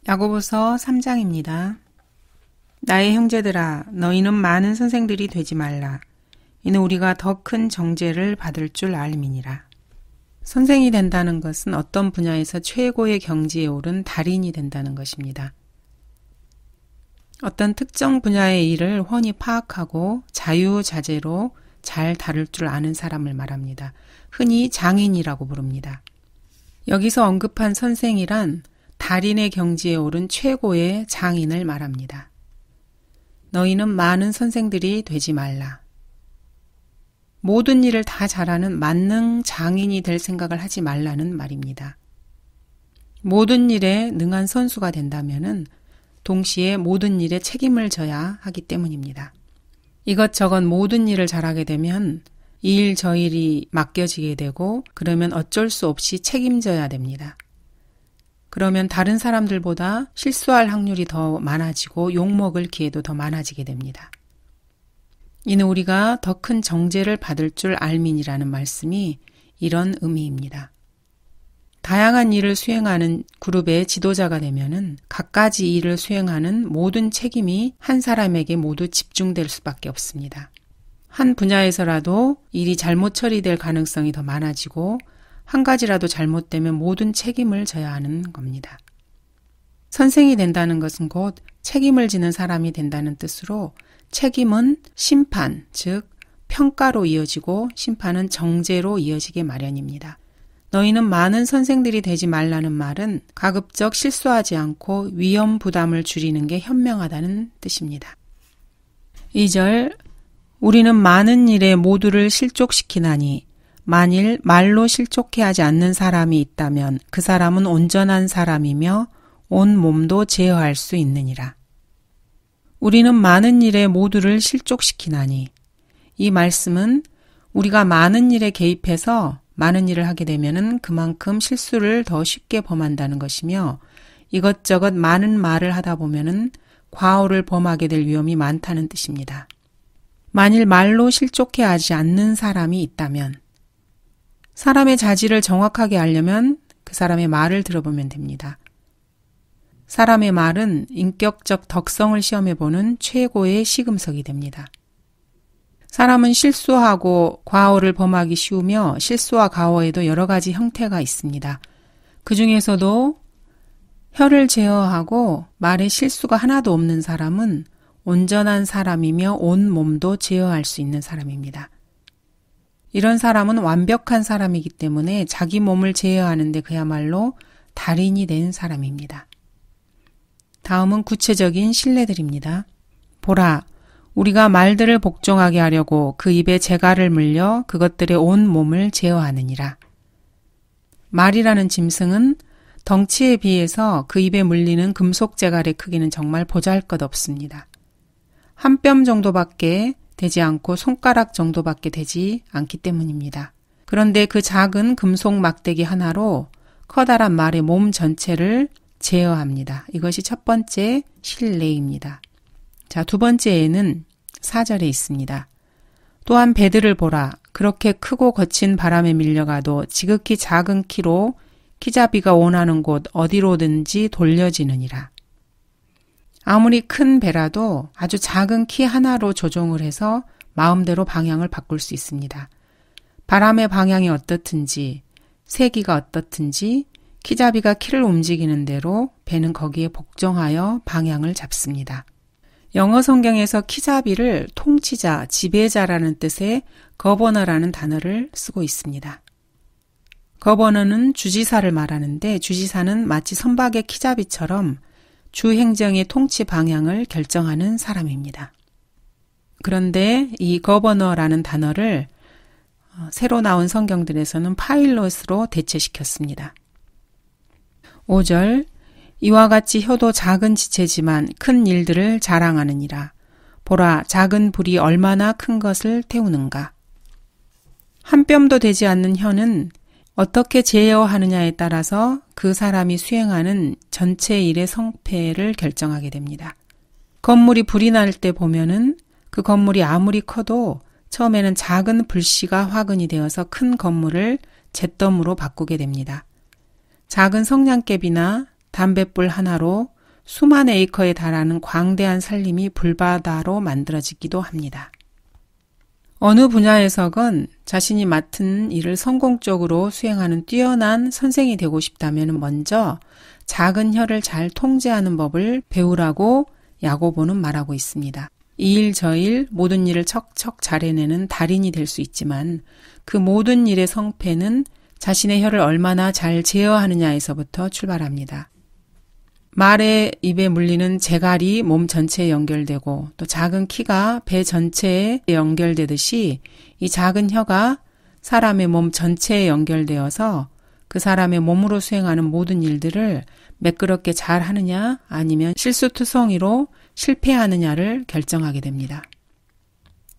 야고보서 3장입니다. 나의 형제들아, 너희는 많은 선생들이 되지 말라. 이는 우리가 더 큰 정죄를 받을 줄 알미니라. 선생이 된다는 것은 어떤 분야에서 최고의 경지에 오른 달인이 된다는 것입니다. 어떤 특정 분야의 일을 훤히 파악하고 자유자재로 잘 다룰 줄 아는 사람을 말합니다. 흔히 장인이라고 부릅니다. 여기서 언급한 선생이란 달인의 경지에 오른 최고의 장인을 말합니다. 너희는 많은 선생들이 되지 말라. 모든 일을 다 잘하는 만능 장인이 될 생각을 하지 말라는 말입니다. 모든 일에 능한 선수가 된다면은 동시에 모든 일에 책임을 져야 하기 때문입니다. 이것저것 모든 일을 잘하게 되면 이 일 저 일이 맡겨지게 되고 그러면 어쩔 수 없이 책임져야 됩니다. 그러면 다른 사람들보다 실수할 확률이 더 많아지고 욕먹을 기회도 더 많아지게 됩니다. 이는 우리가 더 큰 정죄를 받을 줄 알민이라는 말씀이 이런 의미입니다. 다양한 일을 수행하는 그룹의 지도자가 되면은 갖가지 일을 수행하는 모든 책임이 한 사람에게 모두 집중될 수밖에 없습니다. 한 분야에서라도 일이 잘못 처리될 가능성이 더 많아지고 한 가지라도 잘못되면 모든 책임을 져야 하는 겁니다. 선생이 된다는 것은 곧 책임을 지는 사람이 된다는 뜻으로 책임은 심판, 즉 평가로 이어지고 심판은 정죄로 이어지게 마련입니다. 너희는 많은 선생들이 되지 말라는 말은 가급적 실수하지 않고 위험 부담을 줄이는 게 현명하다는 뜻입니다. 2절 우리는 많은 일에 모두를 실족시키나니 만일 말로 실족해 하지 않는 사람이 있다면 그 사람은 온전한 사람이며 온 몸도 제어할 수 있느니라. 우리는 많은 일에 모두를 실족시키나니 이 말씀은 우리가 많은 일에 개입해서 많은 일을 하게 되면은 그만큼 실수를 더 쉽게 범한다는 것이며 이것저것 많은 말을 하다 보면은 과오를 범하게 될 위험이 많다는 뜻입니다. 만일 말로 실족해 하지 않는 사람이 있다면 사람의 자질을 정확하게 알려면 그 사람의 말을 들어보면 됩니다. 사람의 말은 인격적 덕성을 시험해보는 최고의 시금석이 됩니다. 사람은 실수하고 과오를 범하기 쉬우며 실수와 과오에도 여러 가지 형태가 있습니다. 그 중에서도 혀를 제어하고 말에 실수가 하나도 없는 사람은 온전한 사람이며 온 몸도 제어할 수 있는 사람입니다. 이런 사람은 완벽한 사람이기 때문에 자기 몸을 제어하는데 그야말로 달인이 된 사람입니다. 다음은 구체적인 신뢰들입니다. 보라, 우리가 말들을 복종하게 하려고 그 입에 재갈을 물려 그것들의 온 몸을 제어하느니라. 말이라는 짐승은 덩치에 비해서 그 입에 물리는 금속 재갈의 크기는 정말 보잘것없습니다. 한 뼘 정도밖에 되지 않고 손가락 정도밖에 되지 않기 때문입니다. 그런데 그 작은 금속 막대기 하나로 커다란 말의 몸 전체를 제어합니다. 이것이 첫 번째 신뢰입니다. 자, 두 번째에는 4절에 있습니다. 또한 배들을 보라. 그렇게 크고 거친 바람에 밀려가도 지극히 작은 키로 키잡이가 원하는 곳 어디로든지 돌려지느니라. 아무리 큰 배라도 아주 작은 키 하나로 조종을 해서 마음대로 방향을 바꿀 수 있습니다. 바람의 방향이 어떻든지 세기가 어떻든지 키잡이가 키를 움직이는 대로 배는 거기에 복종하여 방향을 잡습니다. 영어 성경에서 키잡이를 통치자, 지배자라는 뜻의 거버너라는 단어를 쓰고 있습니다. 거버너는 주지사를 말하는데 주지사는 마치 선박의 키잡이처럼 주 행정의 통치 방향을 결정하는 사람입니다. 그런데 이 거버너라는 단어를 새로 나온 성경들에서는 파일럿으로 대체시켰습니다. 5절 이와 같이 혀도 작은 지체지만 큰 일들을 자랑하느니라. 보라, 작은 불이 얼마나 큰 것을 태우는가. 한 뼘도 되지 않는 혀는 어떻게 제어하느냐에 따라서 그 사람이 수행하는 전체 일의 성패를 결정하게 됩니다. 건물이 불이 날 때 보면은 그 건물이 아무리 커도 처음에는 작은 불씨가 화근이 되어서 큰 건물을 잿더미로 바꾸게 됩니다. 작은 성냥개비나 담뱃불 하나로 수만 에이커에 달하는 광대한 산림이 불바다로 만들어지기도 합니다. 어느 분야에서건 자신이 맡은 일을 성공적으로 수행하는 뛰어난 선생이 되고 싶다면 먼저 작은 혀를 잘 통제하는 법을 배우라고 야고보는 말하고 있습니다. 이 일 저 일 모든 일을 척척 잘 해내는 달인이 될 수 있지만 그 모든 일의 성패는 자신의 혀를 얼마나 잘 제어하느냐에서부터 출발합니다. 말의 입에 물리는 재갈이 몸 전체에 연결되고 또 작은 키가 배 전체에 연결되듯이 이 작은 혀가 사람의 몸 전체에 연결되어서 그 사람의 몸으로 수행하는 모든 일들을 매끄럽게 잘 하느냐 아니면 실수투성이로 실패하느냐를 결정하게 됩니다.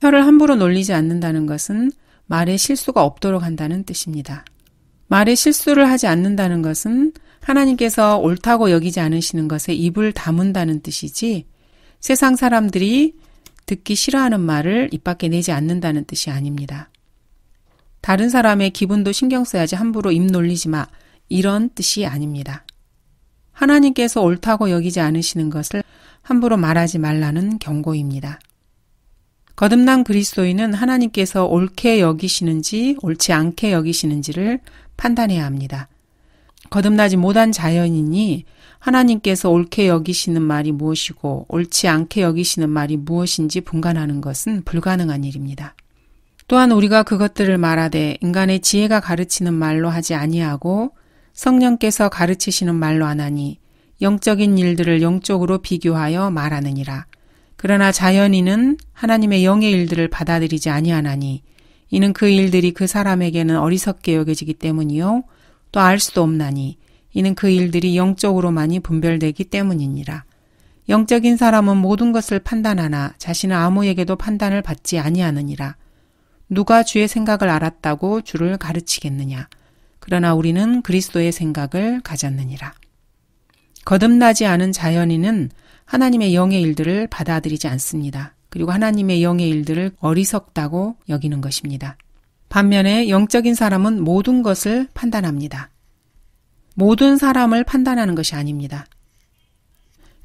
혀를 함부로 놀리지 않는다는 것은 말에 실수가 없도록 한다는 뜻입니다. 말에 실수를 하지 않는다는 것은 하나님께서 옳다고 여기지 않으시는 것에 입을 다문다는 뜻이지 세상 사람들이 듣기 싫어하는 말을 입 밖에 내지 않는다는 뜻이 아닙니다. 다른 사람의 기분도 신경 써야지 함부로 입 놀리지 마 이런 뜻이 아닙니다. 하나님께서 옳다고 여기지 않으시는 것을 함부로 말하지 말라는 경고입니다. 거듭난 그리스도인은 하나님께서 옳게 여기시는지 옳지 않게 여기시는지를 판단해야 합니다. 거듭나지 못한 자연인이 하나님께서 옳게 여기시는 말이 무엇이고 옳지 않게 여기시는 말이 무엇인지 분간하는 것은 불가능한 일입니다. 또한 우리가 그것들을 말하되 인간의 지혜가 가르치는 말로 하지 아니하고 성령께서 가르치시는 말로 하나니 영적인 일들을 영적으로 비교하여 말하느니라. 그러나 자연인은 하나님의 영의 일들을 받아들이지 아니하나니 이는 그 일들이 그 사람에게는 어리석게 여겨지기 때문이요 또 알 수도 없나니 이는 그 일들이 영적으로만이 분별되기 때문이니라. 영적인 사람은 모든 것을 판단하나 자신은 아무에게도 판단을 받지 아니하느니라. 누가 주의 생각을 알았다고 주를 가르치겠느냐. 그러나 우리는 그리스도의 생각을 가졌느니라. 거듭나지 않은 자연인은 하나님의 영의 일들을 받아들이지 않습니다. 그리고 하나님의 영의 일들을 어리석다고 여기는 것입니다. 반면에 영적인 사람은 모든 것을 판단합니다. 모든 사람을 판단하는 것이 아닙니다.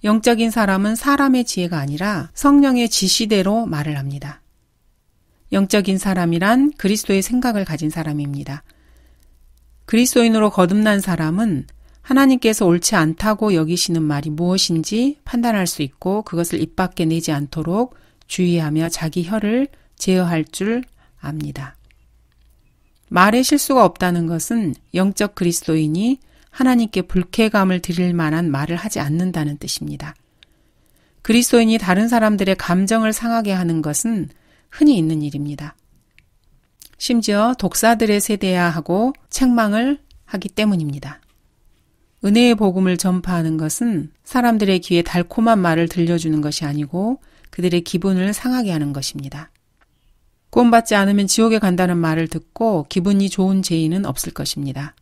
영적인 사람은 사람의 지혜가 아니라 성령의 지시대로 말을 합니다. 영적인 사람이란 그리스도의 생각을 가진 사람입니다. 그리스도인으로 거듭난 사람은 하나님께서 옳지 않다고 여기시는 말이 무엇인지 판단할 수 있고 그것을 입 밖에 내지 않도록 주의하며 자기 혀를 제어할 줄 압니다. 말에 실수가 없다는 것은 영적 그리스도인이 하나님께 불쾌감을 드릴 만한 말을 하지 않는다는 뜻입니다. 그리스도인이 다른 사람들의 감정을 상하게 하는 것은 흔히 있는 일입니다. 심지어 독사들의 세대야 하고 책망을 하기 때문입니다. 은혜의 복음을 전파하는 것은 사람들의 귀에 달콤한 말을 들려주는 것이 아니고 그들의 기분을 상하게 하는 것입니다. 구원받지 않으면 지옥에 간다는 말을 듣고 기분이 좋은 죄인은 없을 것입니다.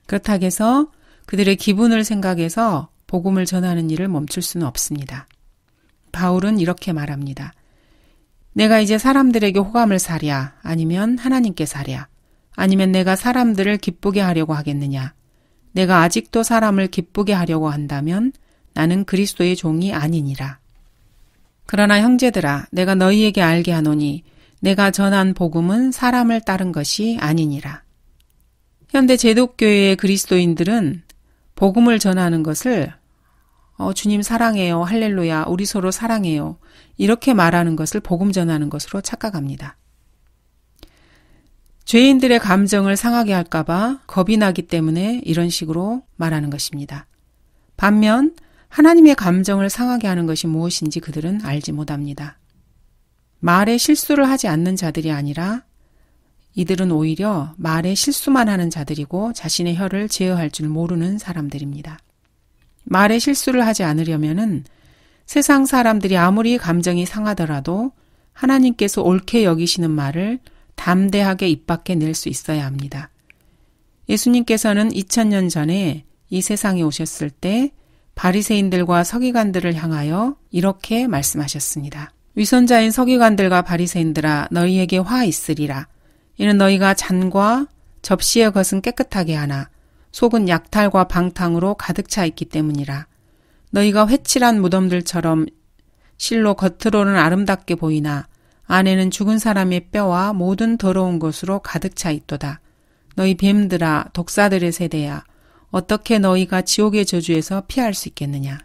그렇다고 해서 그들의 기분을 생각해서 복음을 전하는 일을 멈출 수는 없습니다. 바울은 이렇게 말합니다. 내가 이제 사람들에게 호감을 사랴 아니면 하나님께 사랴 아니면 내가 사람들을 기쁘게 하려고 하겠느냐. 내가 아직도 사람을 기쁘게 하려고 한다면 나는 그리스도의 종이 아니니라. 그러나 형제들아 내가 너희에게 알게 하노니 내가 전한 복음은 사람을 따른 것이 아니니라. 현대 제독교회의 그리스도인들은 복음을 전하는 것을 주님 사랑해요. 할렐루야. 우리 서로 사랑해요. 이렇게 말하는 것을 복음 전하는 것으로 착각합니다. 죄인들의 감정을 상하게 할까봐 겁이 나기 때문에 이런 식으로 말하는 것입니다. 반면 하나님의 감정을 상하게 하는 것이 무엇인지 그들은 알지 못합니다. 말에 실수를 하지 않는 자들이 아니라 이들은 오히려 말에 실수만 하는 자들이고 자신의 혀를 제어할 줄 모르는 사람들입니다. 말에 실수를 하지 않으려면은 세상 사람들이 아무리 감정이 상하더라도 하나님께서 옳게 여기시는 말을 담대하게 입 밖에 낼 수 있어야 합니다. 예수님께서는 2000년 전에 이 세상에 오셨을 때 바리새인들과 서기관들을 향하여 이렇게 말씀하셨습니다. 위선자인 서기관들과 바리새인들아 너희에게 화 있으리라. 이는 너희가 잔과 접시의 것은 깨끗하게 하나 속은 약탈과 방탕으로 가득 차 있기 때문이라. 너희가 회칠한 무덤들처럼 실로 겉으로는 아름답게 보이나 안에는 죽은 사람의 뼈와 모든 더러운 것으로 가득 차 있도다. 너희 뱀들아, 독사들의 세대야, 어떻게 너희가 지옥의 저주에서 피할 수 있겠느냐.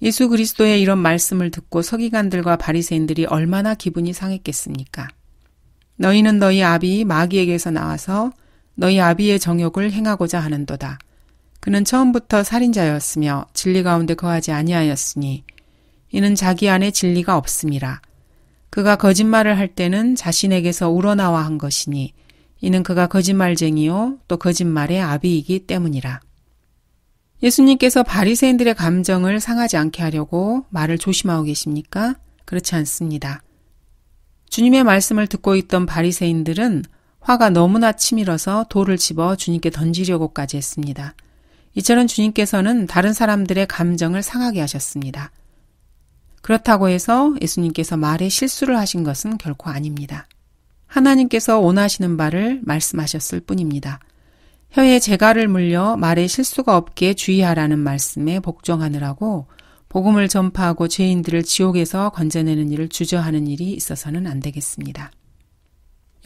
예수 그리스도의 이런 말씀을 듣고 서기관들과 바리새인들이 얼마나 기분이 상했겠습니까? 너희는 너희 아비 마귀에게서 나와서 너희 아비의 정욕을 행하고자 하는도다. 그는 처음부터 살인자였으며 진리 가운데 거하지 아니하였으니 이는 자기 안에 진리가 없음이라. 그가 거짓말을 할 때는 자신에게서 우러나와 한 것이니 이는 그가 거짓말쟁이요 또 거짓말의 아비이기 때문이라. 예수님께서 바리새인들의 감정을 상하지 않게 하려고 말을 조심하고 계십니까? 그렇지 않습니다. 주님의 말씀을 듣고 있던 바리새인들은 화가 너무나 치밀어서 돌을 집어 주님께 던지려고까지 했습니다. 이처럼 주님께서는 다른 사람들의 감정을 상하게 하셨습니다. 그렇다고 해서 예수님께서 말에 실수를 하신 것은 결코 아닙니다. 하나님께서 원하시는 바를 말씀하셨을 뿐입니다. 혀에 재갈을 물려 말에 실수가 없게 주의하라는 말씀에 복종하느라고 복음을 전파하고 죄인들을 지옥에서 건져내는 일을 주저하는 일이 있어서는 안 되겠습니다.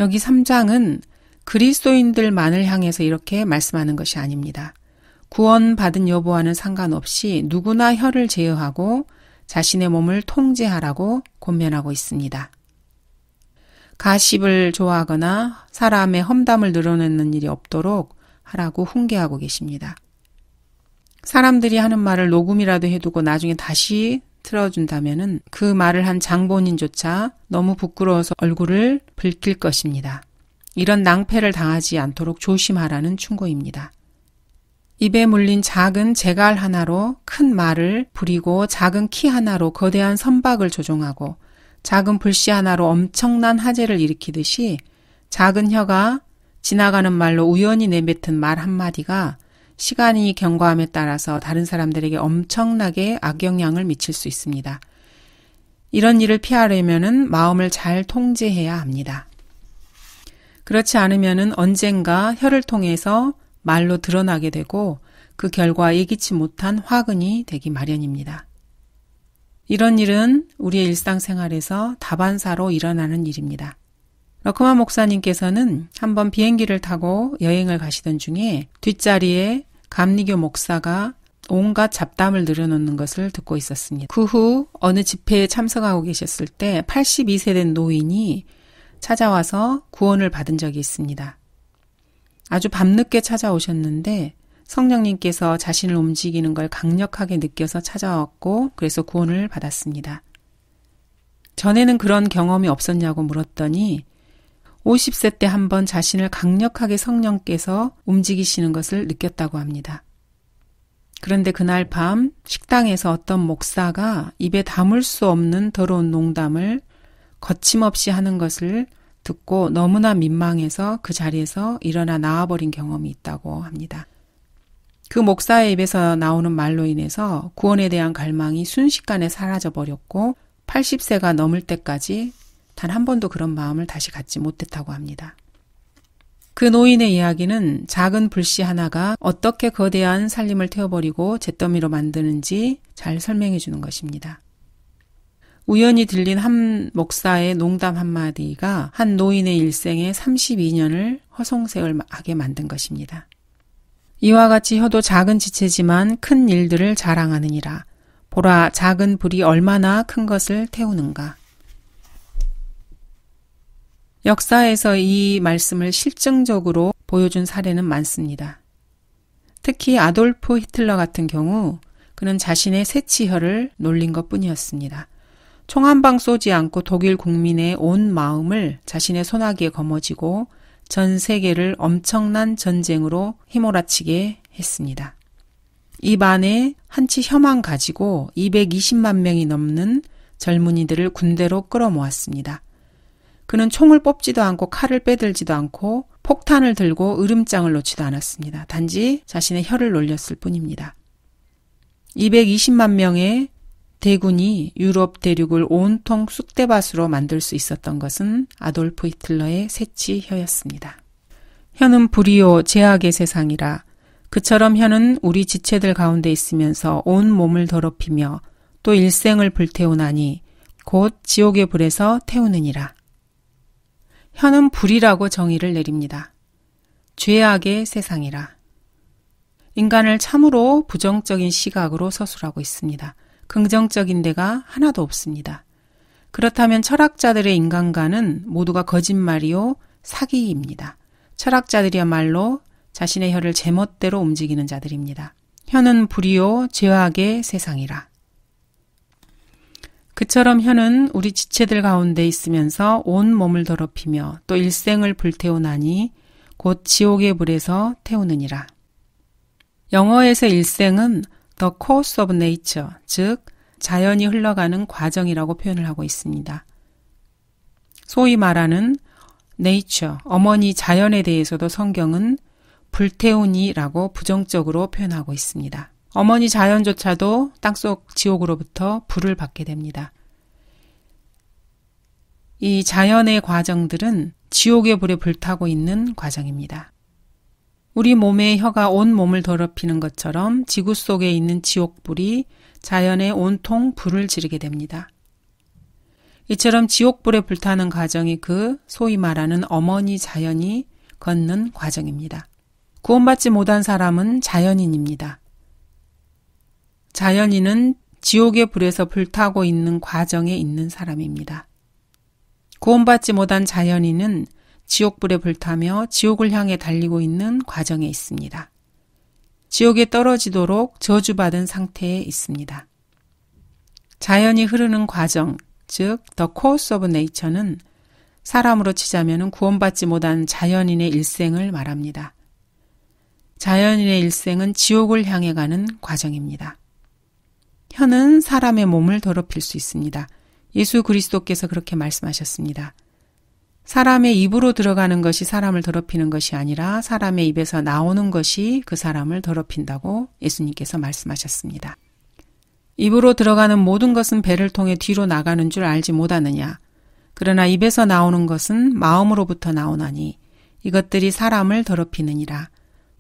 여기 3장은 그리스도인들만을 향해서 이렇게 말씀하는 것이 아닙니다. 구원받은 여부와는 상관없이 누구나 혀를 제어하고 자신의 몸을 통제하라고 권면하고 있습니다. 가십을 좋아하거나 사람의 험담을 늘어놓는 일이 없도록 하라고 훈계하고 계십니다. 사람들이 하는 말을 녹음이라도 해두고 나중에 다시 틀어준다면은 그 말을 한 장본인조차 너무 부끄러워서 얼굴을 붉힐 것입니다. 이런 낭패를 당하지 않도록 조심하라는 충고입니다. 입에 물린 작은 재갈 하나로 큰 말을 부리고 작은 키 하나로 거대한 선박을 조종하고 작은 불씨 하나로 엄청난 화재를 일으키듯이 작은 혀가 지나가는 말로 우연히 내뱉은 말 한마디가 시간이 경과함에 따라서 다른 사람들에게 엄청나게 악영향을 미칠 수 있습니다. 이런 일을 피하려면은 마음을 잘 통제해야 합니다. 그렇지 않으면은 언젠가 혀를 통해서 말로 드러나게 되고 그 결과 예기치 못한 화근이 되기 마련입니다. 이런 일은 우리의 일상생활에서 다반사로 일어나는 일입니다. 러크만 목사님께서는 한번 비행기를 타고 여행을 가시던 중에 뒷자리에 감리교 목사가 온갖 잡담을 늘어놓는 것을 듣고 있었습니다. 그 후 어느 집회에 참석하고 계셨을 때 82세 된 노인이 찾아와서 구원을 받은 적이 있습니다. 아주 밤늦게 찾아오셨는데 성령님께서 자신을 움직이는 걸 강력하게 느껴서 찾아왔고 그래서 구원을 받았습니다. 전에는 그런 경험이 없었냐고 물었더니 50세 때 한번 자신을 강력하게 성령께서 움직이시는 것을 느꼈다고 합니다. 그런데 그날 밤 식당에서 어떤 목사가 입에 담을 수 없는 더러운 농담을 거침없이 하는 것을 듣고 너무나 민망해서 그 자리에서 일어나 나와버린 경험이 있다고 합니다. 그 목사의 입에서 나오는 말로 인해서 구원에 대한 갈망이 순식간에 사라져버렸고 80세가 넘을 때까지 단 한 번도 그런 마음을 다시 갖지 못했다고 합니다. 그 노인의 이야기는 작은 불씨 하나가 어떻게 거대한 살림을 태워버리고 잿더미로 만드는지 잘 설명해 주는 것입니다. 우연히 들린 한 목사의 농담 한마디가 한 노인의 일생에 32년을 허송세월하게 만든 것입니다. 이와 같이 혀도 작은 지체지만 큰 일들을 자랑하느니라. 보라, 작은 불이 얼마나 큰 것을 태우는가. 역사에서 이 말씀을 실증적으로 보여준 사례는 많습니다. 특히 아돌프 히틀러 같은 경우 그는 자신의 새치혀를 놀린 것뿐이었습니다. 총 한 방 쏘지 않고 독일 국민의 온 마음을 자신의 손아귀에 거머쥐고 전 세계를 엄청난 전쟁으로 휘몰아치게 했습니다. 입 안에 한치 혀만 가지고 220만 명이 넘는 젊은이들을 군대로 끌어모았습니다. 그는 총을 뽑지도 않고 칼을 빼들지도 않고 폭탄을 들고 으름장을 놓지도 않았습니다. 단지 자신의 혀를 놀렸을 뿐입니다. 220만 명의 대군이 유럽 대륙을 온통 쑥대밭으로 만들 수 있었던 것은 아돌프 히틀러의 새치혀였습니다. 혀는 불이요 제약의 세상이라 그처럼 혀는 우리 지체들 가운데 있으면서 온 몸을 더럽히며 또 일생을 불태우나니 곧 지옥의 불에서 태우느니라. 혀는 불이라고 정의를 내립니다. 죄악의 세상이라. 인간을 참으로 부정적인 시각으로 서술하고 있습니다. 긍정적인 데가 하나도 없습니다. 그렇다면 철학자들의 인간관은 모두가 거짓말이요 사기입니다. 철학자들이야말로 자신의 혀를 제멋대로 움직이는 자들입니다. 혀는 불이요 죄악의 세상이라. 그처럼 혀는 우리 지체들 가운데 있으면서 온 몸을 더럽히며 또 일생을 불태우나니 곧 지옥의 불에서 태우느니라. 영어에서 일생은 the course of nature, 즉 자연이 흘러가는 과정이라고 표현을 하고 있습니다. 소위 말하는 nature, 어머니 자연에 대해서도 성경은 불태우니라고 부정적으로 표현하고 있습니다. 어머니 자연조차도 땅속 지옥으로부터 불을 받게 됩니다. 이 자연의 과정들은 지옥의 불에 불타고 있는 과정입니다. 우리 몸의 혀가 온 몸을 더럽히는 것처럼 지구 속에 있는 지옥불이 자연에 온통 불을 지르게 됩니다. 이처럼 지옥불에 불타는 과정이 그 소위 말하는 어머니 자연이 걷는 과정입니다. 구원받지 못한 사람은 자연인입니다. 자연인은 지옥의 불에서 불타고 있는 과정에 있는 사람입니다. 구원받지 못한 자연인은 지옥불에 불타며 지옥을 향해 달리고 있는 과정에 있습니다. 지옥에 떨어지도록 저주받은 상태에 있습니다. 자연이 흐르는 과정, 즉 The Course of Nature는 사람으로 치자면 구원받지 못한 자연인의 일생을 말합니다. 자연인의 일생은 지옥을 향해 가는 과정입니다. 혀는 사람의 몸을 더럽힐 수 있습니다. 예수 그리스도께서 그렇게 말씀하셨습니다. 사람의 입으로 들어가는 것이 사람을 더럽히는 것이 아니라 사람의 입에서 나오는 것이 그 사람을 더럽힌다고 예수님께서 말씀하셨습니다. 입으로 들어가는 모든 것은 배를 통해 뒤로 나가는 줄 알지 못하느냐. 그러나 입에서 나오는 것은 마음으로부터 나오나니 이것들이 사람을 더럽히느니라.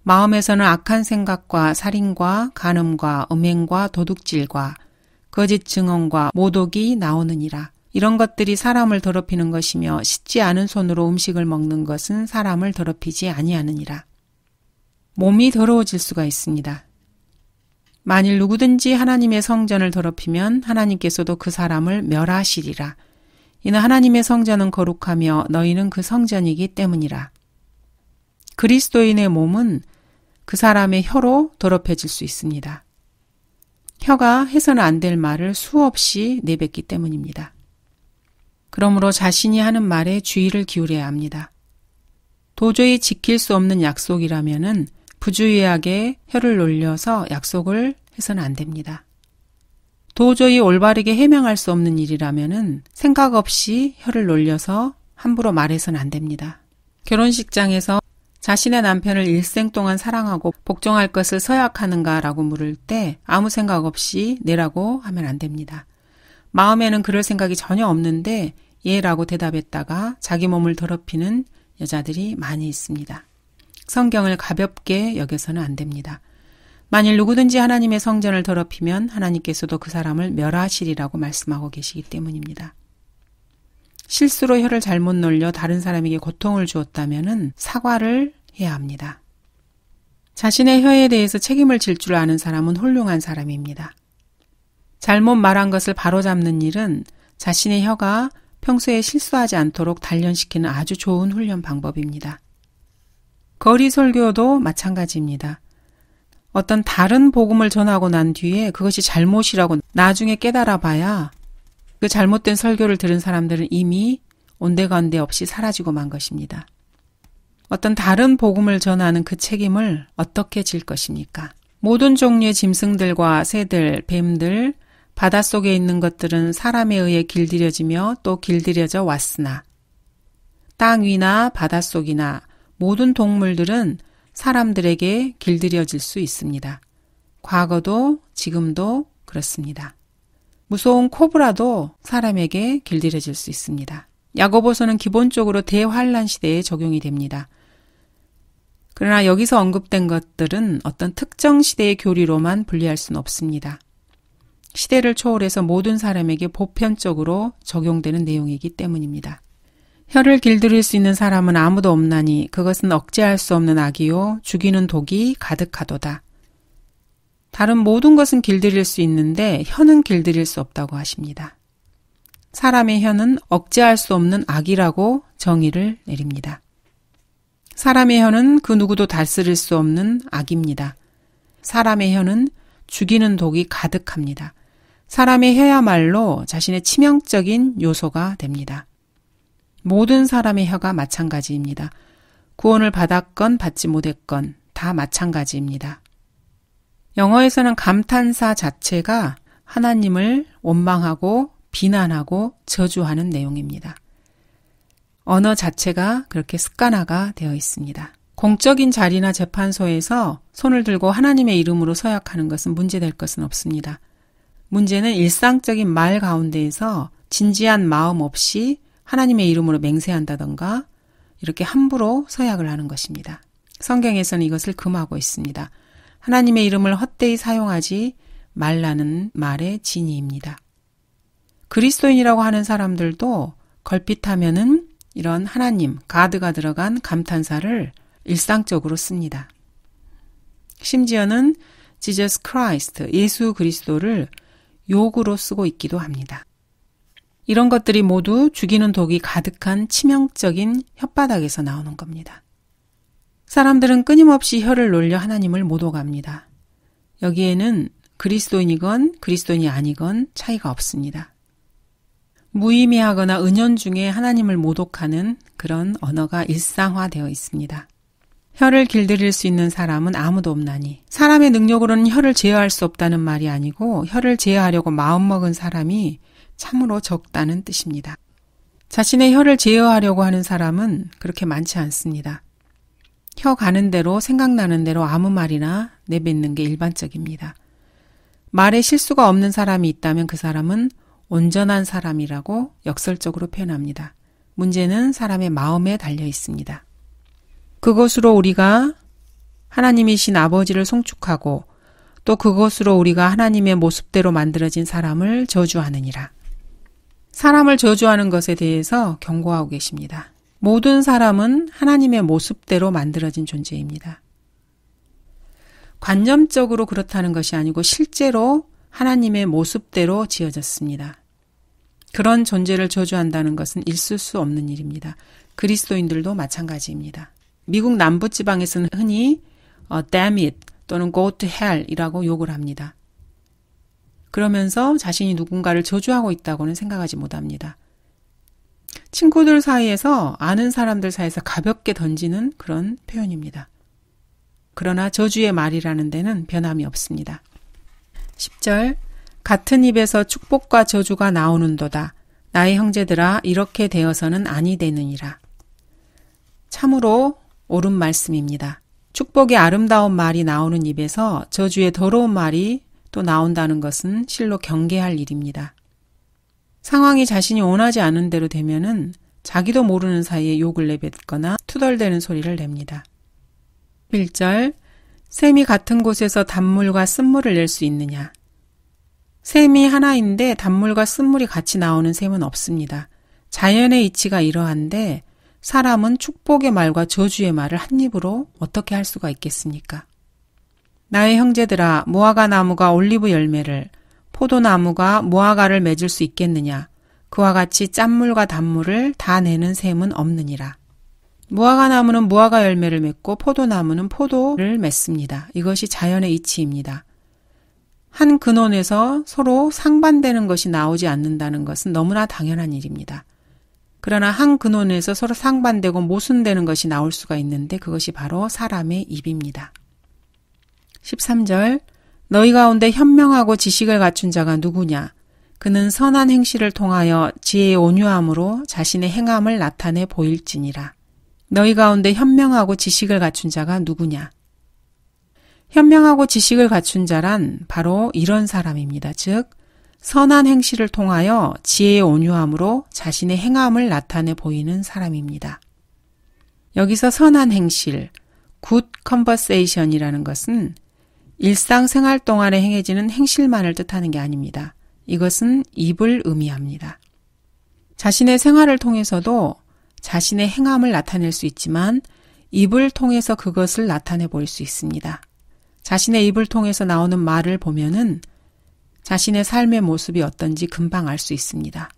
마음에서는 악한 생각과 살인과 간음과 음행과 도둑질과 거짓 증언과 모독이 나오느니라. 이런 것들이 사람을 더럽히는 것이며 씻지 않은 손으로 음식을 먹는 것은 사람을 더럽히지 아니하느니라. 몸이 더러워질 수가 있습니다. 만일 누구든지 하나님의 성전을 더럽히면 하나님께서도 그 사람을 멸하시리라. 이는 하나님의 성전은 거룩하며 너희는 그 성전이기 때문이라. 그리스도인의 몸은 그 사람의 혀로 더럽혀질 수 있습니다. 혀가 해서는 안 될 말을 수없이 내뱉기 때문입니다. 그러므로 자신이 하는 말에 주의를 기울여야 합니다. 도저히 지킬 수 없는 약속이라면은 부주의하게 혀를 놀려서 약속을 해서는 안 됩니다. 도저히 올바르게 해명할 수 없는 일이라면은 생각 없이 혀를 놀려서 함부로 말해서는 안 됩니다. 결혼식장에서 자신의 남편을 일생 동안 사랑하고 복종할 것을 서약하는가라고 물을 때 아무 생각 없이 네라고 하면 안 됩니다. 마음에는 그럴 생각이 전혀 없는데 예라고 대답했다가 자기 몸을 더럽히는 여자들이 많이 있습니다. 성경을 가볍게 여겨서는 안 됩니다. 만일 누구든지 하나님의 성전을 더럽히면 하나님께서도 그 사람을 멸하시리라고 말씀하고 계시기 때문입니다. 실수로 혀를 잘못 놀려 다른 사람에게 고통을 주었다면 사과를 해야 합니다. 자신의 혀에 대해서 책임을 질 줄 아는 사람은 훌륭한 사람입니다. 잘못 말한 것을 바로잡는 일은 자신의 혀가 평소에 실수하지 않도록 단련시키는 아주 좋은 훈련 방법입니다. 거리 설교도 마찬가지입니다. 어떤 다른 복음을 전하고 난 뒤에 그것이 잘못이라고 나중에 깨달아 봐야 그 잘못된 설교를 들은 사람들은 이미 온데간데 없이 사라지고 만 것입니다. 어떤 다른 복음을 전하는 그 책임을 어떻게 질 것입니까? 모든 종류의 짐승들과 새들, 뱀들, 바닷속에 있는 것들은 사람에 의해 길들여지며 또 길들여져 왔으나 땅 위나 바닷속이나 모든 동물들은 사람들에게 길들여질 수 있습니다. 과거도 지금도 그렇습니다. 무서운 코브라도 사람에게 길들여질 수 있습니다. 야고보서는 기본적으로 대환란 시대에 적용이 됩니다. 그러나 여기서 언급된 것들은 어떤 특정 시대의 교리로만 분리할 수는 없습니다. 시대를 초월해서 모든 사람에게 보편적으로 적용되는 내용이기 때문입니다. 혀를 길들일 수 있는 사람은 아무도 없나니 그것은 억제할 수 없는 악이요 죽이는 독이 가득하도다. 다른 모든 것은 길들일 수 있는데 혀는 길들일 수 없다고 하십니다. 사람의 혀는 억제할 수 없는 악이라고 정의를 내립니다. 사람의 혀는 그 누구도 다스릴 수 없는 악입니다. 사람의 혀는 죽이는 독이 가득합니다. 사람의 혀야말로 자신의 치명적인 요소가 됩니다. 모든 사람의 혀가 마찬가지입니다. 구원을 받았건 받지 못했건 다 마찬가지입니다. 영어에서는 감탄사 자체가 하나님을 원망하고 비난하고 저주하는 내용입니다. 언어 자체가 그렇게 습관화가 되어 있습니다. 공적인 자리나 재판소에서 손을 들고 하나님의 이름으로 서약하는 것은 문제될 것은 없습니다. 문제는 일상적인 말 가운데에서 진지한 마음 없이 하나님의 이름으로 맹세한다던가 이렇게 함부로 서약을 하는 것입니다. 성경에서는 이것을 금하고 있습니다. 하나님의 이름을 헛되이 사용하지 말라는 말의 진의입니다. 그리스도인이라고 하는 사람들도 걸핏하면은 이런 하나님, 가드가 들어간 감탄사를 일상적으로 씁니다. 심지어는 Jesus Christ, 예수 그리스도를 욕으로 쓰고 있기도 합니다. 이런 것들이 모두 죽이는 독이 가득한 치명적인 혓바닥에서 나오는 겁니다. 사람들은 끊임없이 혀를 놀려 하나님을 모독합니다. 여기에는 그리스도인이건 그리스도인이 아니건 차이가 없습니다. 무의미하거나 은연중에 하나님을 모독하는 그런 언어가 일상화되어 있습니다. 혀를 길들일 수 있는 사람은 아무도 없나니 사람의 능력으로는 혀를 제어할 수 없다는 말이 아니고 혀를 제어하려고 마음먹은 사람이 참으로 적다는 뜻입니다. 자신의 혀를 제어하려고 하는 사람은 그렇게 많지 않습니다. 혀 가는 대로 생각나는 대로 아무 말이나 내뱉는 게 일반적입니다. 말에 실수가 없는 사람이 있다면 그 사람은 온전한 사람이라고 역설적으로 표현합니다. 문제는 사람의 마음에 달려 있습니다. 그것으로 우리가 하나님이신 아버지를 송축하고 또 그것으로 우리가 하나님의 모습대로 만들어진 사람을 저주하느니라. 사람을 저주하는 것에 대해서 경고하고 계십니다. 모든 사람은 하나님의 모습대로 만들어진 존재입니다. 관념적으로 그렇다는 것이 아니고 실제로 하나님의 모습대로 지어졌습니다. 그런 존재를 저주한다는 것은 있을 수 없는 일입니다. 그리스도인들도 마찬가지입니다. 미국 남부지방에서는 흔히 damn it 또는 go to hell 이라고 욕을 합니다. 그러면서 자신이 누군가를 저주하고 있다고는 생각하지 못합니다. 친구들 사이에서 아는 사람들 사이에서 가볍게 던지는 그런 표현입니다. 그러나 저주의 말이라는 데는 변함이 없습니다. 10절 같은 입에서 축복과 저주가 나오는도다. 나의 형제들아 이렇게 되어서는 아니 되느니라. 참으로 옳은 말씀입니다. 축복의 아름다운 말이 나오는 입에서 저주의 더러운 말이 또 나온다는 것은 실로 경계할 일입니다. 상황이 자신이 원하지 않은 대로 되면은 자기도 모르는 사이에 욕을 내뱉거나 투덜대는 소리를 냅니다. 1절 샘이 같은 곳에서 단물과 쓴물을 낼 수 있느냐? 샘이 하나인데 단물과 쓴물이 같이 나오는 샘은 없습니다. 자연의 이치가 이러한데 사람은 축복의 말과 저주의 말을 한 입으로 어떻게 할 수가 있겠습니까? 나의 형제들아 무화과 나무가 올리브 열매를 포도나무가 무화과를 맺을 수 있겠느냐? 그와 같이 짠물과 단물을 다 내는 샘은 없느니라. 무화과 나무는 무화과 열매를 맺고 포도나무는 포도를 맺습니다. 이것이 자연의 이치입니다. 한 근원에서 서로 상반되는 것이 나오지 않는다는 것은 너무나 당연한 일입니다. 그러나 한 근원에서 서로 상반되고 모순되는 것이 나올 수가 있는데 그것이 바로 사람의 입입니다. 13절 너희 가운데 현명하고 지식을 갖춘 자가 누구냐? 그는 선한 행실을 통하여 지혜의 온유함으로 자신의 행함을 나타내 보일지니라. 너희 가운데 현명하고 지식을 갖춘 자가 누구냐? 현명하고 지식을 갖춘 자란 바로 이런 사람입니다. 즉 선한 행실을 통하여 지혜의 온유함으로 자신의 행함을 나타내 보이는 사람입니다. 여기서 선한 행실, good conversation이라는 것은 일상생활 동안에 행해지는 행실만을 뜻하는 게 아닙니다. 이것은 입을 의미합니다. 자신의 생활을 통해서도 자신의 행함을 나타낼 수 있지만 입을 통해서 그것을 나타내 보일 수 있습니다. 자신의 입을 통해서 나오는 말을 보면은 자신의 삶의 모습이 어떤지 금방 알 수 있습니다.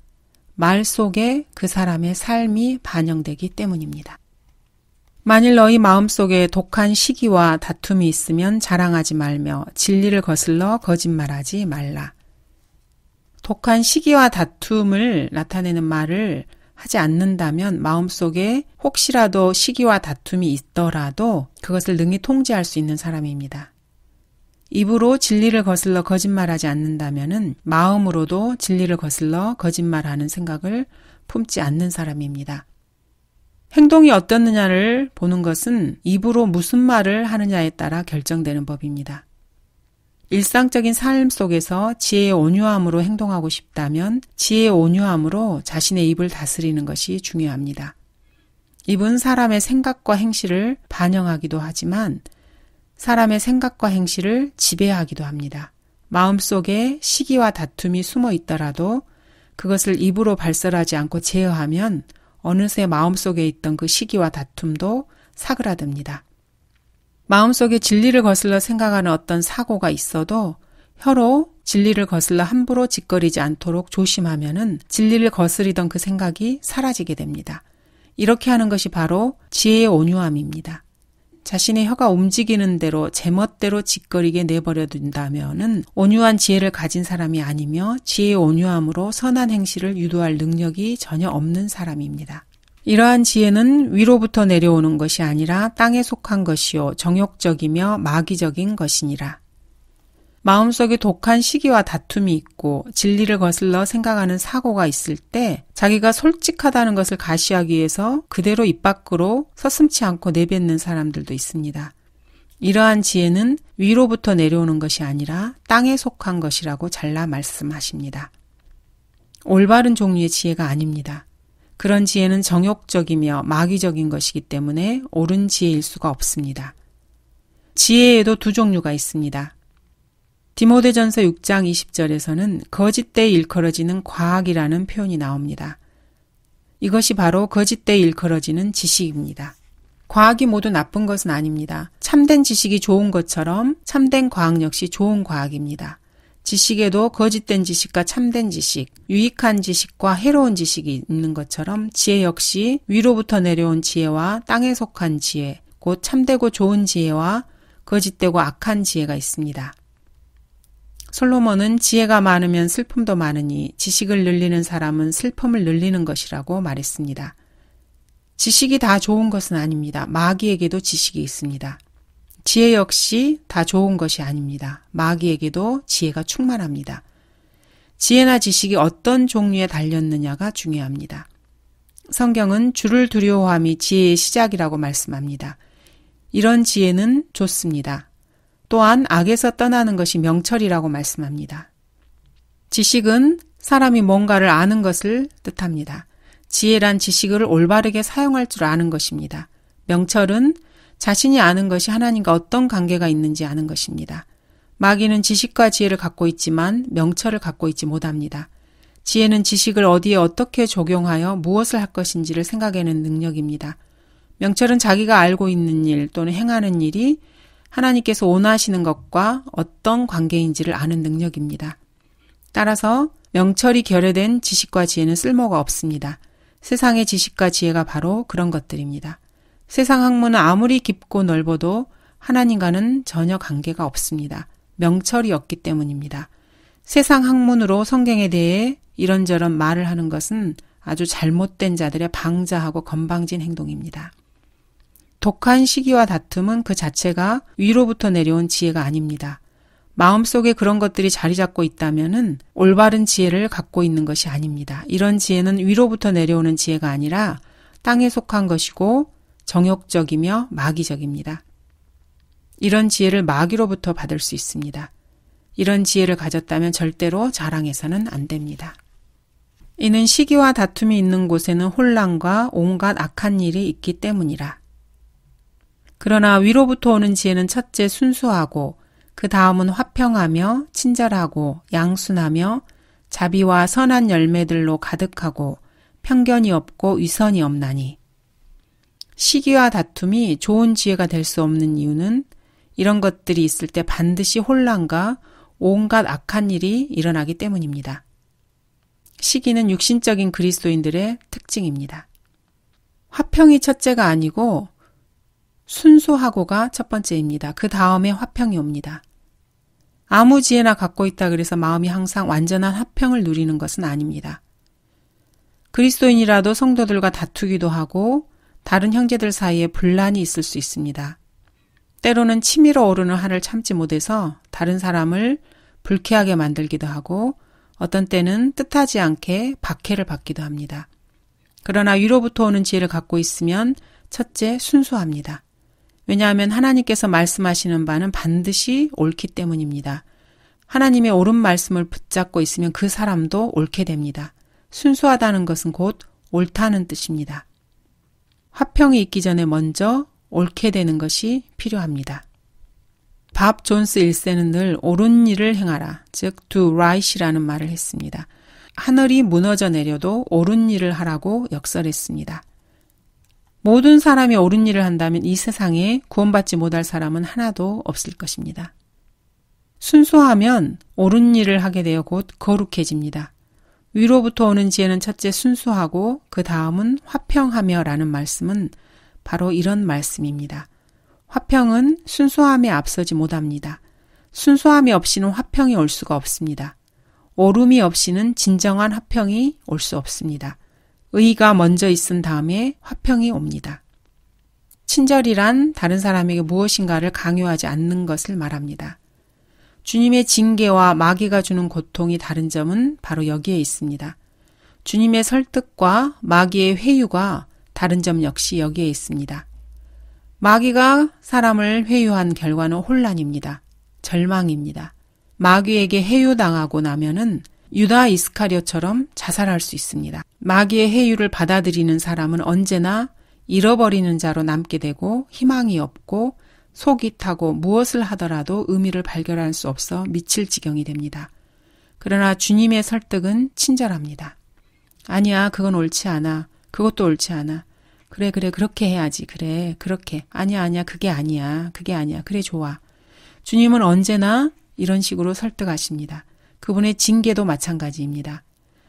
말 속에 그 사람의 삶이 반영되기 때문입니다. 만일 너희 마음속에 독한 시기와 다툼이 있으면 자랑하지 말며 진리를 거슬러 거짓말하지 말라. 독한 시기와 다툼을 나타내는 말을 하지 않는다면 마음속에 혹시라도 시기와 다툼이 있더라도 그것을 능히 통제할 수 있는 사람입니다. 입으로 진리를 거슬러 거짓말하지 않는다면 마음으로도 진리를 거슬러 거짓말하는 생각을 품지 않는 사람입니다. 행동이 어떻느냐를 보는 것은 입으로 무슨 말을 하느냐에 따라 결정되는 법입니다. 일상적인 삶 속에서 지혜의 온유함으로 행동하고 싶다면 지혜의 온유함으로 자신의 입을 다스리는 것이 중요합니다. 입은 사람의 생각과 행실을 반영하기도 하지만 사람의 생각과 행실을 지배하기도 합니다. 마음속에 시기와 다툼이 숨어 있더라도 그것을 입으로 발설하지 않고 제어하면 어느새 마음속에 있던 그 시기와 다툼도 사그라듭니다. 마음속에 진리를 거슬러 생각하는 어떤 사고가 있어도 혀로 진리를 거슬러 함부로 짓거리지 않도록 조심하면은 진리를 거스리던 그 생각이 사라지게 됩니다. 이렇게 하는 것이 바로 지혜의 온유함입니다. 자신의 혀가 움직이는 대로 제멋대로 짓거리게 내버려 둔다면은 온유한 지혜를 가진 사람이 아니며 지혜의 온유함으로 선한 행실을 유도할 능력이 전혀 없는 사람입니다. 이러한 지혜는 위로부터 내려오는 것이 아니라 땅에 속한 것이요 정욕적이며 마귀적인 것이니라. 마음속에 독한 시기와 다툼이 있고 진리를 거슬러 생각하는 사고가 있을 때 자기가 솔직하다는 것을 가시하기 위해서 그대로 입 밖으로 서슴지 않고 내뱉는 사람들도 있습니다. 이러한 지혜는 위로부터 내려오는 것이 아니라 땅에 속한 것이라고 잘라 말씀하십니다. 올바른 종류의 지혜가 아닙니다. 그런 지혜는 정욕적이며 마귀적인 것이기 때문에 옳은 지혜일 수가 없습니다. 지혜에도 두 종류가 있습니다. 디모데전서 6장 20절에서는 거짓되이 일컬어지는 과학이라는 표현이 나옵니다. 이것이 바로 거짓되이 일컬어지는 지식입니다. 과학이 모두 나쁜 것은 아닙니다. 참된 지식이 좋은 것처럼 참된 과학 역시 좋은 과학입니다. 지식에도 거짓된 지식과 참된 지식, 유익한 지식과 해로운 지식이 있는 것처럼 지혜 역시 위로부터 내려온 지혜와 땅에 속한 지혜, 곧 참되고 좋은 지혜와 거짓되고 악한 지혜가 있습니다. 솔로몬은 지혜가 많으면 슬픔도 많으니 지식을 늘리는 사람은 슬픔을 늘리는 것이라고 말했습니다. 지식이 다 좋은 것은 아닙니다. 마귀에게도 지식이 있습니다. 지혜 역시 다 좋은 것이 아닙니다. 마귀에게도 지혜가 충만합니다. 지혜나 지식이 어떤 종류에 달렸느냐가 중요합니다. 성경은 주를 두려워함이 지혜의 시작이라고 말씀합니다. 이런 지혜는 좋습니다. 또한 악에서 떠나는 것이 명철이라고 말씀합니다. 지식은 사람이 뭔가를 아는 것을 뜻합니다. 지혜란 지식을 올바르게 사용할 줄 아는 것입니다. 명철은 자신이 아는 것이 하나님과 어떤 관계가 있는지 아는 것입니다. 마귀는 지식과 지혜를 갖고 있지만 명철을 갖고 있지 못합니다. 지혜는 지식을 어디에 어떻게 적용하여 무엇을 할 것인지를 생각해내는 능력입니다. 명철은 자기가 알고 있는 일 또는 행하는 일이 하나님께서 원하시는 것과 어떤 관계인지를 아는 능력입니다. 따라서 명철이 결여된 지식과 지혜는 쓸모가 없습니다. 세상의 지식과 지혜가 바로 그런 것들입니다. 세상 학문은 아무리 깊고 넓어도 하나님과는 전혀 관계가 없습니다. 명철이 없기 때문입니다. 세상 학문으로 성경에 대해 이런저런 말을 하는 것은 아주 잘못된 자들의 방자하고 건방진 행동입니다. 독한 시기와 다툼은 그 자체가 위로부터 내려온 지혜가 아닙니다. 마음속에 그런 것들이 자리 잡고 있다면은 올바른 지혜를 갖고 있는 것이 아닙니다. 이런 지혜는 위로부터 내려오는 지혜가 아니라 땅에 속한 것이고 정욕적이며 마귀적입니다. 이런 지혜를 마귀로부터 받을 수 있습니다. 이런 지혜를 가졌다면 절대로 자랑해서는 안 됩니다. 이는 시기와 다툼이 있는 곳에는 혼란과 온갖 악한 일이 있기 때문이라. 그러나 위로부터 오는 지혜는 첫째 순수하고 그 다음은 화평하며 친절하고 양순하며 자비와 선한 열매들로 가득하고 편견이 없고 위선이 없나니. 시기와 다툼이 좋은 지혜가 될 수 없는 이유는 이런 것들이 있을 때 반드시 혼란과 온갖 악한 일이 일어나기 때문입니다. 시기는 육신적인 그리스도인들의 특징입니다. 화평이 첫째가 아니고 순수하고가 첫 번째입니다. 그 다음에 화평이 옵니다. 아무 지혜나 갖고 있다 그래서 마음이 항상 완전한 화평을 누리는 것은 아닙니다. 그리스도인이라도 성도들과 다투기도 하고 다른 형제들 사이에 분란이 있을 수 있습니다. 때로는 치밀어 오르는 화를 참지 못해서 다른 사람을 불쾌하게 만들기도 하고 어떤 때는 뜻하지 않게 박해를 받기도 합니다. 그러나 위로부터 오는 지혜를 갖고 있으면 첫째 순수합니다. 왜냐하면 하나님께서 말씀하시는 바는 반드시 옳기 때문입니다. 하나님의 옳은 말씀을 붙잡고 있으면 그 사람도 옳게 됩니다. 순수하다는 것은 곧 옳다는 뜻입니다. 화평이 있기 전에 먼저 옳게 되는 것이 필요합니다. 밥 존스 1세는 늘 옳은 일을 행하라, 즉 do right이라는 말을 했습니다. 하늘이 무너져 내려도 옳은 일을 하라고 역설했습니다. 모든 사람이 옳은 일을 한다면 이 세상에 구원받지 못할 사람은 하나도 없을 것입니다. 순수하면 옳은 일을 하게 되어 곧 거룩해집니다. 위로부터 오는 지혜는 첫째 순수하고 그 다음은 화평하며 라는 말씀은 바로 이런 말씀입니다. 화평은 순수함에 앞서지 못합니다. 순수함이 없이는 화평이 올 수가 없습니다. 옳음이 없이는 진정한 화평이 올 수 없습니다. 의가 먼저 있은 다음에 화평이 옵니다. 친절이란 다른 사람에게 무엇인가를 강요하지 않는 것을 말합니다. 주님의 징계와 마귀가 주는 고통이 다른 점은 바로 여기에 있습니다. 주님의 설득과 마귀의 회유가 다른 점 역시 여기에 있습니다. 마귀가 사람을 회유한 결과는 혼란입니다. 절망입니다. 마귀에게 회유당하고 나면은 유다 이스카리ot처럼 자살할 수 있습니다. 마귀의 회유를 받아들이는 사람은 언제나 잃어버리는 자로 남게 되고 희망이 없고 속이 타고 무엇을 하더라도 의미를 발견할 수 없어 미칠 지경이 됩니다. 그러나 주님의 설득은 친절합니다. 아니야, 그건 옳지 않아. 그것도 옳지 않아. 그래, 그렇게 해야지. 그래, 그렇게. 아니야, 그게 아니야. 그래, 좋아. 주님은 언제나 이런 식으로 설득하십니다. 그분의 징계도 마찬가지입니다.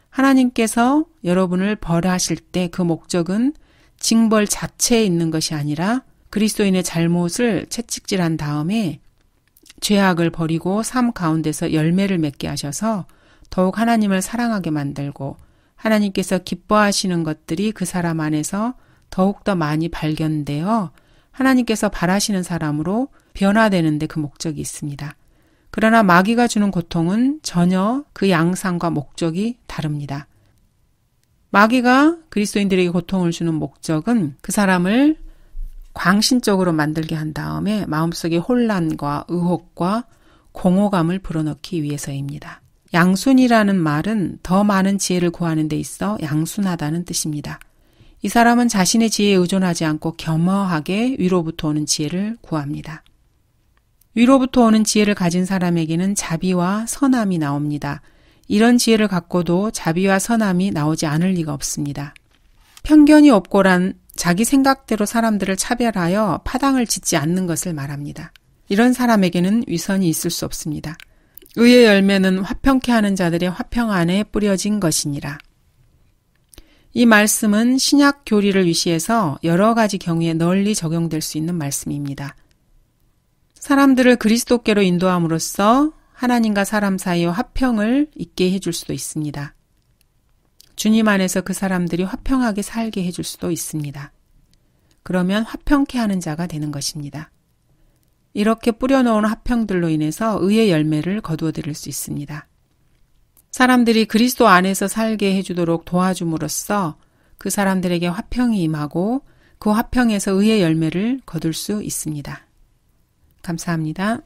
하나님께서 여러분을 벌하실 때 그 목적은 징벌 자체에 있는 것이 아니라 그리스도인의 잘못을 채찍질한 다음에 죄악을 버리고 삶 가운데서 열매를 맺게 하셔서 더욱 하나님을 사랑하게 만들고 하나님께서 기뻐하시는 것들이 그 사람 안에서 더욱더 많이 발견되어 하나님께서 바라시는 사람으로 변화되는 데 그 목적이 있습니다. 그러나 마귀가 주는 고통은 전혀 그 양상과 목적이 다릅니다. 마귀가 그리스도인들에게 고통을 주는 목적은 그 사람을 광신적으로 만들게 한 다음에 마음속에 혼란과 의혹과 공허감을 불어넣기 위해서입니다. 양순이라는 말은 더 많은 지혜를 구하는 데 있어 양순하다는 뜻입니다. 이 사람은 자신의 지혜에 의존하지 않고 겸허하게 위로부터 오는 지혜를 구합니다. 위로부터 오는 지혜를 가진 사람에게는 자비와 선함이 나옵니다. 이런 지혜를 갖고도 자비와 선함이 나오지 않을 리가 없습니다. 편견이 없고란 자기 생각대로 사람들을 차별하여 파당을 짓지 않는 것을 말합니다. 이런 사람에게는 위선이 있을 수 없습니다. 의의 열매는 화평케 하는 자들의 화평 안에 뿌려진 것이니라. 이 말씀은 신약 교리를 위시해서 여러 가지 경우에 널리 적용될 수 있는 말씀입니다. 사람들을 그리스도께로 인도함으로써 하나님과 사람 사이의 화평을 있게 해줄 수도 있습니다. 주님 안에서 그 사람들이 화평하게 살게 해줄 수도 있습니다. 그러면 화평케 하는 자가 되는 것입니다. 이렇게 뿌려놓은 화평들로 인해서 의의 열매를 거두어들일 수 있습니다. 사람들이 그리스도 안에서 살게 해주도록 도와줌으로써 그 사람들에게 화평이 임하고 그 화평에서 의의 열매를 거둘 수 있습니다. 감사합니다.